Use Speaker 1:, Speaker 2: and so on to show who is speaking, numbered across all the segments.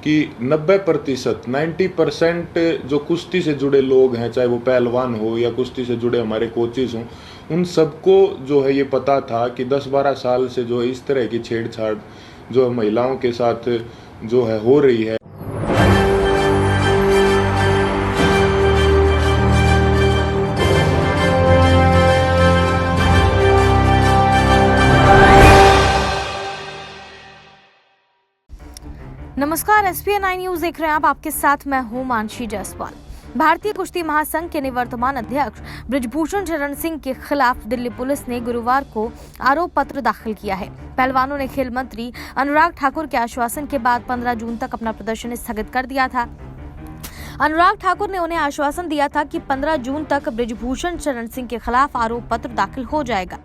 Speaker 1: कि 90% 90% जो कुश्ती से जुड़े लोग हैं, चाहे वो पहलवान हो या कुश्ती से जुड़े हमारे कोचेज़ हों, उन सबको जो है ये पता था कि 10-12 साल से जो है इस तरह की छेड़छाड़ जो है महिलाओं के साथ जो है हो रही है।
Speaker 2: नमस्कार, SPN9 न्यूज देख रहे हैं आप। आपके साथ मैं हूं मानसी जायसवाल। भारतीय कुश्ती महासंघ के निवर्तमान अध्यक्ष बृजभूषण शरण सिंह के खिलाफ दिल्ली पुलिस ने गुरुवार को आरोप पत्र दाखिल किया है। पहलवानों ने खेल मंत्री अनुराग ठाकुर के आश्वासन के बाद 15 जून तक अपना प्रदर्शन स्थगित कर दिया था। अनुराग ठाकुर ने उन्हें आश्वासन दिया था कि 15 जून तक बृजभूषण शरण सिंह के खिलाफ आरोप पत्र दाखिल हो जाएगा।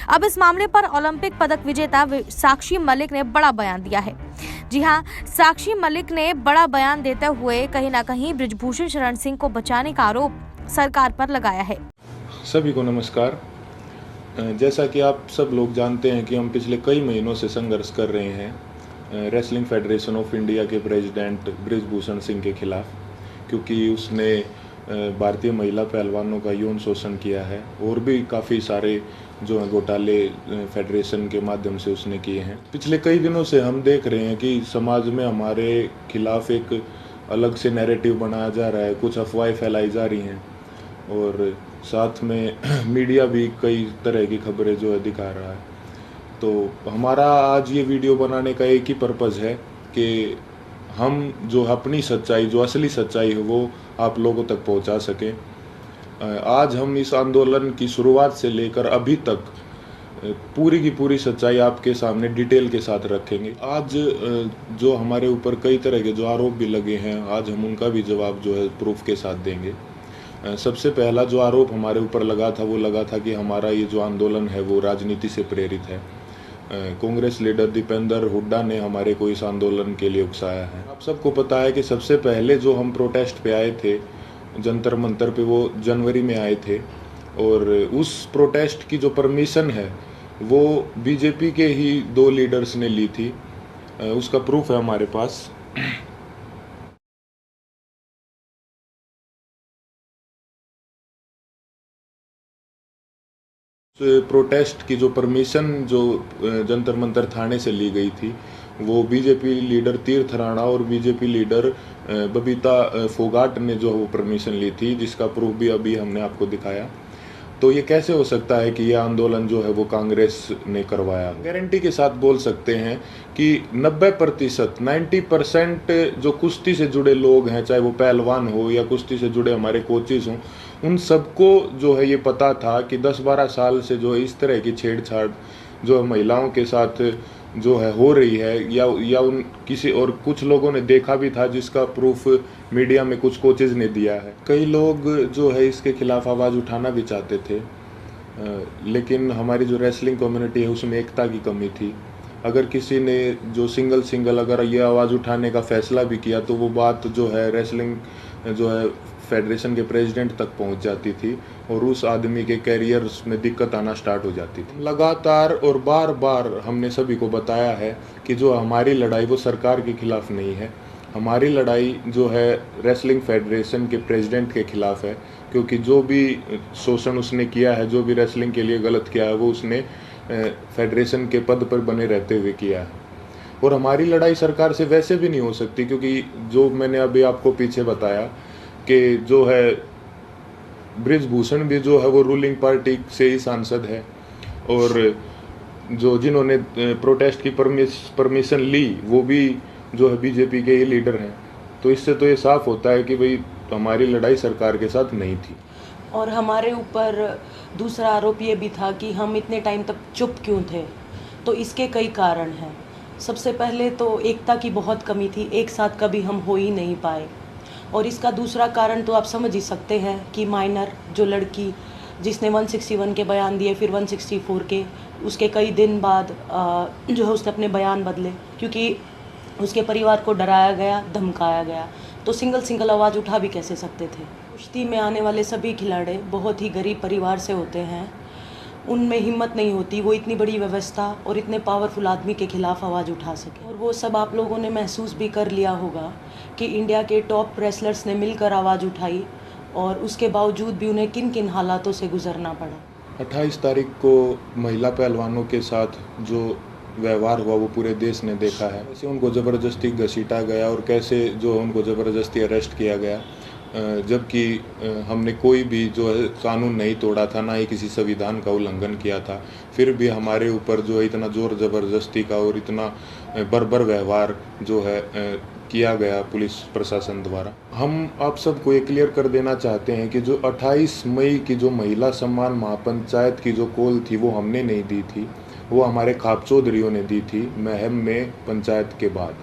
Speaker 2: अब इस मामले पर ओलंपिक पदक विजेता साक्षी मलिक ने बड़ा बयान दिया है। जी हां, साक्षी मलिक ने बड़ा बयान देते हुए कहीं ना कहीं बृजभूषण शरण सिंह को बचाने का आरोप सरकार पर लगाया है।
Speaker 1: सभी को नमस्कार। जैसा कि आप सब लोग जानते हैं कि हम पिछले कई महीनों से संघर्ष कर रहे हैं रेसलिंग फेडरेशन ऑफ इंडिया के प्रेसिडेंट बृजभूषण सिंह के खिलाफ, क्योंकि उसने भारतीय महिला पहलवानों का यौन शोषण किया है और भी काफ़ी सारे जो हैं घोटाले फेडरेशन के माध्यम से उसने किए हैं। पिछले कई दिनों से हम देख रहे हैं कि समाज में हमारे खिलाफ एक अलग से नैरेटिव बनाया जा रहा है, कुछ अफवाहें फैलाई जा रही हैं और साथ में मीडिया भी कई तरह की खबरें जो है दिखा रहा है। तो हमारा आज ये वीडियो बनाने का एक ही पर्पज़ है कि हम जो अपनी सच्चाई, जो असली सच्चाई है वो आप लोगों तक पहुंचा सकें। आज हम इस आंदोलन की शुरुआत से लेकर अभी तक पूरी की पूरी सच्चाई आपके सामने डिटेल के साथ रखेंगे। आज जो हमारे ऊपर कई तरह के जो आरोप भी लगे हैं, आज हम उनका भी जवाब जो है प्रूफ के साथ देंगे। सबसे पहला जो आरोप हमारे ऊपर लगा था वो लगा था कि हमारा ये जो आंदोलन है वो राजनीति से प्रेरित है। कांग्रेस लीडर दीपेंद्र हुड्डा ने हमारे को इस आंदोलन के लिए उकसाया है। आप सबको पता है कि सबसे पहले जो हम प्रोटेस्ट पे आए थे जंतर मंतर पे, वो जनवरी में आए थे और उस प्रोटेस्ट की जो परमिशन है वो बीजेपी के ही 2 लीडर्स ने ली थी। उसका प्रूफ है हमारे पास। प्रोटेस्ट की जो परमिशन जो जंतर मंतर थाने से ली गई थी वो बीजेपी लीडर तीर्थ राणा और बीजेपी लीडर बबीता फोगाट ने जो वो परमिशन ली थी, जिसका प्रूफ भी अभी हमने आपको दिखाया। तो ये कैसे हो सकता है कि ये आंदोलन जो है वो कांग्रेस ने करवाया? गारंटी के साथ बोल सकते हैं कि 90% जो कुश्ती से जुड़े लोग हैं, चाहे वो पहलवान हो या कुश्ती से जुड़े हमारे कोचेज़ हों, उन सबको जो है ये पता था कि 10-12 साल से जो है इस तरह की छेड़छाड़ जो है महिलाओं के साथ जो है हो रही है, या उन किसी और कुछ लोगों ने देखा भी था, जिसका प्रूफ मीडिया में कुछ कोचेज़ ने दिया है। कई लोग जो है इसके खिलाफ आवाज़ उठाना भी चाहते थे, लेकिन हमारी जो रेसलिंग कम्युनिटी है उसमें एकता की कमी थी। अगर किसी ने जो सिंगल अगर ये आवाज़ उठाने का फैसला भी किया तो वो बात जो है रेसलिंग जो है फेडरेशन के प्रेसिडेंट तक पहुंच जाती थी और उस आदमी के कैरियर में दिक्कत आना स्टार्ट हो जाती थी। लगातार और बार बार हमने सभी को बताया है कि जो हमारी लड़ाई वो सरकार के खिलाफ नहीं है, हमारी लड़ाई जो है रेसलिंग फेडरेशन के प्रेसिडेंट के खिलाफ है, क्योंकि जो भी शोषण उसने किया है, जो भी रेसलिंग के लिए गलत किया है, वो उसने फेडरेशन के पद पर बने रहते हुए किया है। और हमारी लड़ाई सरकार से वैसे भी नहीं हो सकती, क्योंकि जो मैंने अभी आपको पीछे बताया कि जो है बृजभूषण भी जो है वो रूलिंग पार्टी से ही सांसद है और जो जिन्होंने प्रोटेस्ट की परमिशन ली वो भी जो है बीजेपी के ही लीडर हैं। तो इससे तो ये साफ होता है कि भाई हमारी लड़ाई सरकार के साथ नहीं थी।
Speaker 3: और हमारे ऊपर दूसरा आरोप ये भी था कि हम इतने टाइम तक चुप क्यों थे। तो इसके कई कारण हैं। सबसे पहले तो एकता की बहुत कमी थी, एक साथ कभी हम हो ही नहीं पाए। और इसका दूसरा कारण तो आप समझ ही सकते हैं कि माइनर जो लड़की जिसने 161 के बयान दिए, फिर 164 के, उसके कई दिन बाद जो है उसने अपने बयान बदले, क्योंकि उसके परिवार को डराया गया, धमकाया गया। तो सिंगल आवाज़ उठा भी कैसे सकते थे। कुश्ती में आने वाले सभी खिलाड़ी बहुत ही गरीब परिवार से होते हैं उनमें हिम्मत नहीं होती वो इतनी बड़ी व्यवस्था और इतने पावरफुल आदमी के खिलाफ आवाज़ उठा सके। और वो सब आप लोगों ने महसूस भी कर लिया होगा कि इंडिया के टॉप रेसलर्स ने मिलकर आवाज़ उठाई और उसके बावजूद भी उन्हें किन किन हालातों से गुजरना पड़ा।
Speaker 1: 28 तारीख को महिला पहलवानों के साथ जो व्यवहार हुआ वो पूरे देश ने देखा है। कैसे उनको ज़बरदस्ती घसीटा गया और कैसे जो उनको ज़बरदस्ती अरेस्ट किया गया, जबकि हमने कोई भी जो है कानून नहीं तोड़ा था, ना ही किसी संविधान का उल्लंघन किया था। फिर भी हमारे ऊपर जो है इतना ज़ोर ज़बरदस्ती का और इतना बर्बर व्यवहार जो है किया गया पुलिस प्रशासन द्वारा। हम आप सबको ये क्लियर कर देना चाहते हैं कि जो 28 मई की जो महिला सम्मान महापंचायत की जो कॉल थी वो हमने नहीं दी थी, वो हमारे खाप चौधरियों ने दी थी महम में पंचायत के बाद।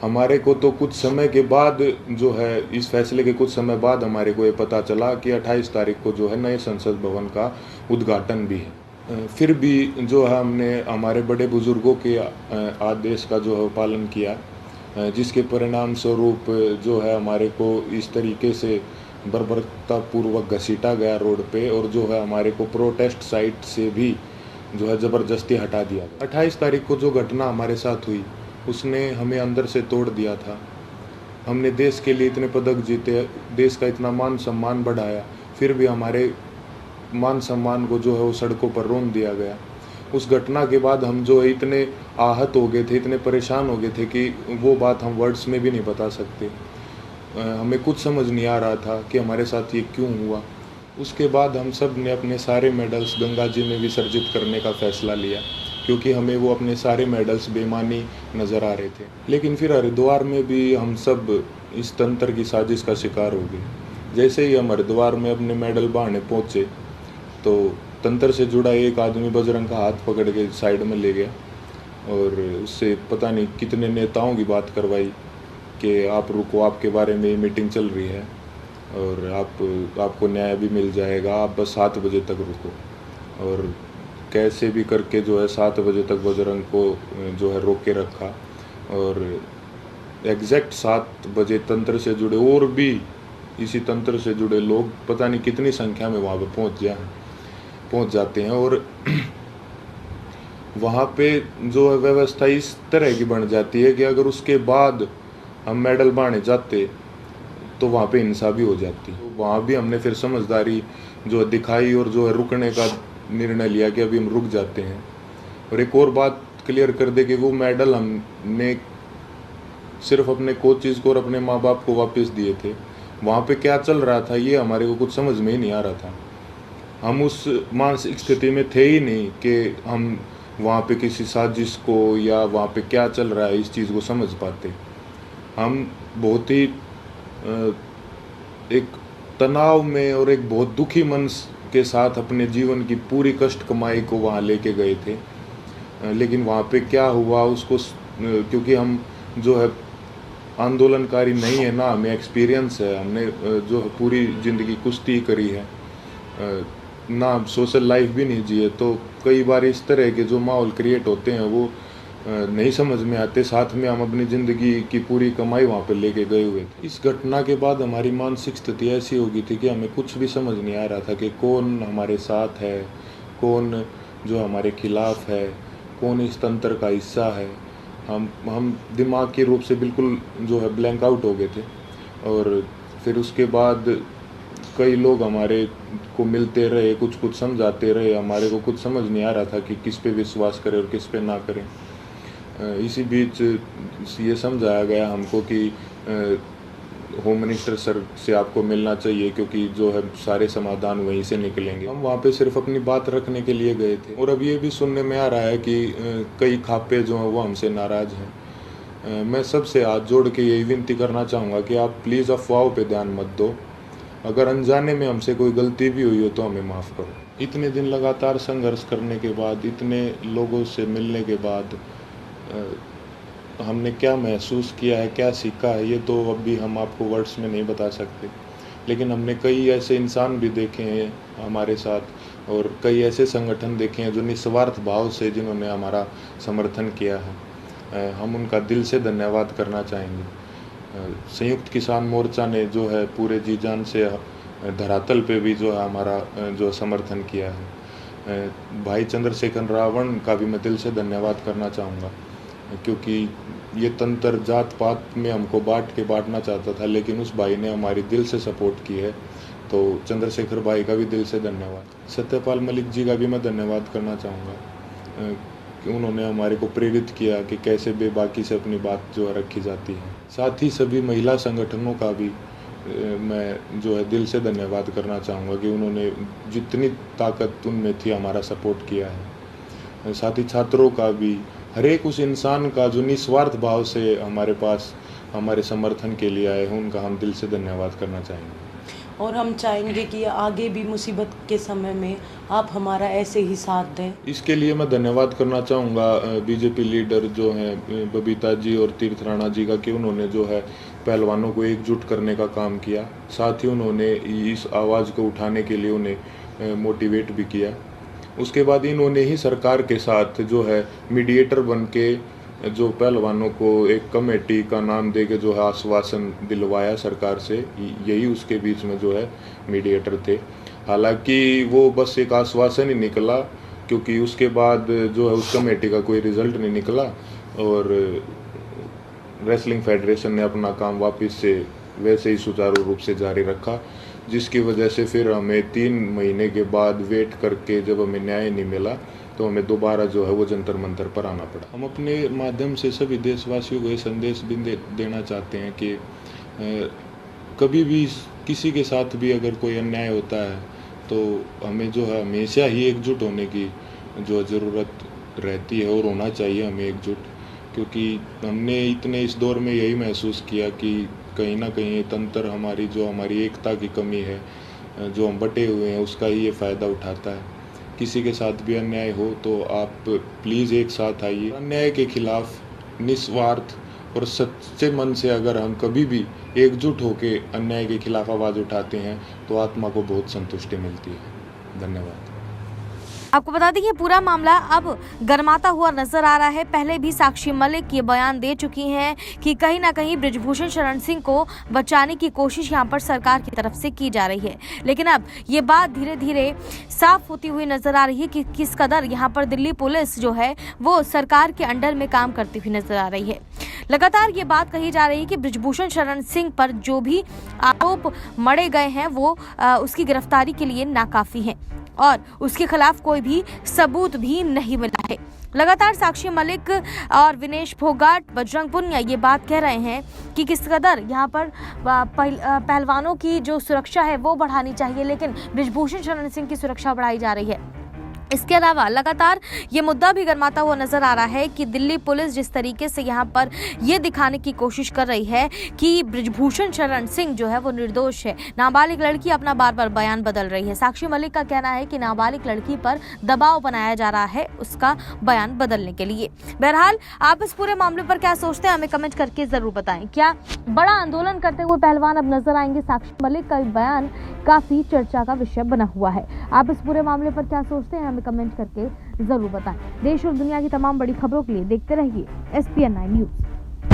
Speaker 1: हमारे को तो कुछ समय के बाद जो है इस फैसले के कुछ समय बाद हमारे को ये पता चला कि 28 तारीख को जो है नए संसद भवन का उद्घाटन भी है। फिर भी जो है हमने हमारे बड़े बुजुर्गों के आदेश का जो है पालन किया, जिसके परिणाम स्वरूप जो है हमारे को इस तरीके से बर्बरतापूर्वक घसीटा गया रोड पे, और जो है हमारे को प्रोटेस्ट साइट से भी जो है ज़बरदस्ती हटा दिया। 28 तारीख को जो घटना हमारे साथ हुई उसने हमें अंदर से तोड़ दिया था। हमने देश के लिए इतने पदक जीते, देश का इतना मान सम्मान बढ़ाया, फिर भी हमारे मान सम्मान को जो है वो सड़कों पर रोन दिया गया। उस घटना के बाद हम जो है इतने आहत हो गए थे, इतने परेशान हो गए थे कि वो बात हम वर्ड्स में भी नहीं बता सकते। हमें कुछ समझ नहीं आ रहा था कि हमारे साथ ये क्यों हुआ। उसके बाद हम सब ने अपने सारे मेडल्स गंगा जी में विसर्जित करने का फैसला लिया, क्योंकि हमें वो अपने सारे मेडल्स बेईमानी नज़र आ रहे थे। लेकिन फिर हरिद्वार में भी हम सब इस तंत्र की साजिश का शिकार हो गए। जैसे ही हम हरिद्वार में अपने मेडल बहाने पहुँचे तो तंत्र से जुड़ा एक आदमी बजरंग का हाथ पकड़ के साइड में ले गया और उससे पता नहीं कितने नेताओं की बात करवाई कि आप रुको, आपके बारे में मीटिंग चल रही है और आपको न्याय भी मिल जाएगा, आप बस 7 बजे तक रुको। और कैसे भी करके जो है 7 बजे तक बजरंग को जो है रोक के रखा, और एग्जैक्ट 7 बजे तंत्र से जुड़े और भी इसी तंत्र से जुड़े लोग पता नहीं कितनी संख्या में वहाँ पे पहुँच जाते हैं। और वहाँ पे जो है व्यवस्था इस तरह की बन जाती है कि अगर उसके बाद हम मेडल बांटे जाते तो वहाँ पे हिंसा भी हो जाती। वहाँ भी हमने फिर समझदारी जो है दिखाई और जो है रुकने का निर्णय लिया कि अभी हम रुक जाते हैं। और एक और बात क्लियर कर दे कि वो मेडल हमने सिर्फ अपने कोचेज़ को और अपने माँ बाप को वापस दिए थे। वहाँ पे क्या चल रहा था ये हमारे को कुछ समझ में ही नहीं आ रहा था। हम उस मानसिक स्थिति में थे ही नहीं कि हम वहाँ पे किसी साजिश को या वहाँ पे क्या चल रहा है इस चीज़ को समझ पाते। हम बहुत ही एक तनाव में और एक बहुत दुखी मन के साथ अपने जीवन की पूरी कष्ट कमाई को वहाँ लेके गए थे। लेकिन वहाँ पे क्या हुआ उसको, क्योंकि हम जो है आंदोलनकारी नहीं है ना, हमें एक्सपीरियंस है, हमने जो है पूरी ज़िंदगी कुश्ती करी है ना, सोशल लाइफ भी नहीं जिए, तो कई बार इस तरह के जो माहौल क्रिएट होते हैं वो नहीं समझ में आते। साथ में हम अपनी ज़िंदगी की पूरी कमाई वहाँ पे लेके गए हुए थे। इस घटना के बाद हमारी मानसिक स्थिति ऐसी हो गई थी कि हमें कुछ भी समझ नहीं आ रहा था कि कौन हमारे साथ है, कौन जो हमारे खिलाफ है, कौन इस तंत्र का हिस्सा है। हम दिमाग के रूप से बिल्कुल जो है ब्लैंक आउट हो गए थे। और फिर उसके बाद कई लोग हमारे को मिलते रहे, कुछ कुछ समझाते रहे, हमारे को कुछ समझ नहीं आ रहा था कि किस पे विश्वास करें और किस पे ना करें। इसी बीच ये समझाया गया हमको कि होम मिनिस्टर सर से आपको मिलना चाहिए, क्योंकि जो है सारे समाधान वहीं से निकलेंगे। हम वहाँ पे सिर्फ अपनी बात रखने के लिए गए थे। और अब ये भी सुनने में आ रहा है कि कई खापे जो हैं वो हमसे नाराज़ हैं। मैं सबसे हाथ जोड़ के यही विनती करना चाहूँगा कि आप प्लीज़ अफवाहों पे ध्यान मत दो। अगर अनजाने में हमसे कोई गलती भी हुई हो तो हमें माफ़ करो। इतने दिन लगातार संघर्ष करने के बाद, इतने लोगों से मिलने के बाद हमने क्या महसूस किया है, क्या सीखा है, ये तो अभी हम आपको वर्ड्स में नहीं बता सकते। लेकिन हमने कई ऐसे इंसान भी देखे हैं हमारे साथ, और कई ऐसे संगठन देखे हैं जो निस्वार्थ भाव से जिन्होंने हमारा समर्थन किया है। हम उनका दिल से धन्यवाद करना चाहेंगे। संयुक्त किसान मोर्चा ने जो है पूरे जी जान से धरातल पे भी जो है हमारा जो समर्थन किया है। भाई चंद्रशेखर रावण का भी मैं दिल से धन्यवाद करना चाहूँगा, क्योंकि ये तंत्र जात पात में हमको बांटना चाहता था, लेकिन उस भाई ने हमारी दिल से सपोर्ट की है। तो चंद्रशेखर भाई का भी दिल से धन्यवाद। सत्यपाल मलिक जी का भी मैं धन्यवाद करना चाहूँगा कि उन्होंने हमारे को प्रेरित किया कि कैसे बेबाकी से अपनी बात जो है रखी जाती है। साथ ही सभी महिला संगठनों का भी मैं जो है दिल से धन्यवाद करना चाहूँगा कि उन्होंने जितनी ताकत उनमें थी हमारा सपोर्ट किया है। साथ ही छात्रों का भी, हर एक उस इंसान का जो निस्वार्थ भाव से हमारे पास हमारे समर्थन के लिए आए हैं, उनका हम दिल से धन्यवाद करना चाहेंगे।
Speaker 3: और हम चाहेंगे कि आगे भी मुसीबत के समय में आप हमारा ऐसे ही साथ दें।
Speaker 1: इसके लिए मैं धन्यवाद करना चाहूँगा बीजेपी लीडर जो हैं बबीता जी और तीर्थ राणा जी का, कि उन्होंने जो है पहलवानों को एकजुट करने का काम किया। साथ ही उन्होंने इस आवाज़ को उठाने के लिए उन्हें मोटिवेट भी किया। उसके बाद इन्होंने ही सरकार के साथ जो है मीडिएटर बन के जो पहलवानों को एक कमेटी का नाम दे के जो है आश्वासन दिलवाया सरकार से, यही उसके बीच में जो है मीडिएटर थे। हालांकि वो बस एक आश्वासन ही निकला, क्योंकि उसके बाद जो है उस कमेटी का कोई रिजल्ट नहीं निकला और रेसलिंग फेडरेशन ने अपना काम वापस से वैसे ही सुचारू रूप से जारी रखा, जिसकी वजह से फिर हमें 3 महीने के बाद वेट करके जब हमें न्याय नहीं मिला तो हमें दोबारा जो है वो जंतर मंतर पर आना पड़ा। हम अपने माध्यम से सभी देशवासियों को ये संदेश भी देना चाहते हैं कि कभी भी किसी के साथ भी अगर कोई अन्याय होता है तो हमें जो है हमेशा ही एकजुट होने की जो ज़रूरत रहती है और होना चाहिए हमें एकजुट, क्योंकि हमने इतने इस दौर में यही महसूस किया कि कहीं ना कहीं ये तंत्र हमारी एकता की कमी है, जो हम बटे हुए हैं उसका ही ये फ़ायदा उठाता है। किसी के साथ भी अन्याय हो तो आप प्लीज़ एक साथ आइए। अन्याय के खिलाफ निस्वार्थ और सच्चे मन से अगर हम कभी भी एकजुट होकर अन्याय के खिलाफ आवाज़ उठाते हैं तो आत्मा को बहुत संतुष्टि मिलती है। धन्यवाद।
Speaker 2: आपको बता दें कि पूरा मामला अब गर्माता हुआ नजर आ रहा है। पहले भी साक्षी मलिक ये बयान दे चुकी हैं कि कहीं ना कहीं बृजभूषण शरण सिंह को बचाने की कोशिश यहां पर सरकार की तरफ से की जा रही है, लेकिन अब ये बात धीरे धीरे साफ होती हुई नजर आ रही है कि किस कदर यहां पर दिल्ली पुलिस जो है वो सरकार के अंडर में काम करती हुई नजर आ रही है। लगातार ये बात कही जा रही है कि बृजभूषण शरण सिंह पर जो भी आरोप मढ़े गए हैं वो उसकी गिरफ्तारी के लिए नाकाफी हैं और उसके खिलाफ कोई भी सबूत भी नहीं मिला है। लगातार साक्षी मलिक और विनेश फोगाट, बजरंग पुनिया ये बात कह रहे हैं कि किस कदर यहाँ पर पहलवानों की जो सुरक्षा है वो बढ़ानी चाहिए, लेकिन बृजभूषण शरण सिंह की सुरक्षा बढ़ाई जा रही है। इसके अलावा लगातार ये मुद्दा भी गर्माता हुआ नजर आ रहा है कि दिल्ली पुलिस जिस तरीके से यहाँ पर ये दिखाने की कोशिश कर रही है कि बृजभूषण शरण सिंह जो है वो निर्दोष है, नाबालिग लड़की अपना बार बार बयान बदल रही है। साक्षी मलिक का कहना है कि नाबालिग लड़की पर दबाव बनाया जा रहा है उसका बयान बदलने के लिए। बहरहाल आप इस पूरे मामले पर क्या सोचते हैं हमें कमेंट करके जरूर बताएं। क्या बड़ा आंदोलन करते हुए पहलवान अब नजर आएंगे? साक्षी मलिक का बयान काफी चर्चा का विषय बना हुआ है। आप इस पूरे मामले पर क्या सोचते हैं हमें कमेंट करके जरूर बताएं। देश और दुनिया की तमाम बड़ी खबरों के लिए देखते रहिए SPN9 न्यूज।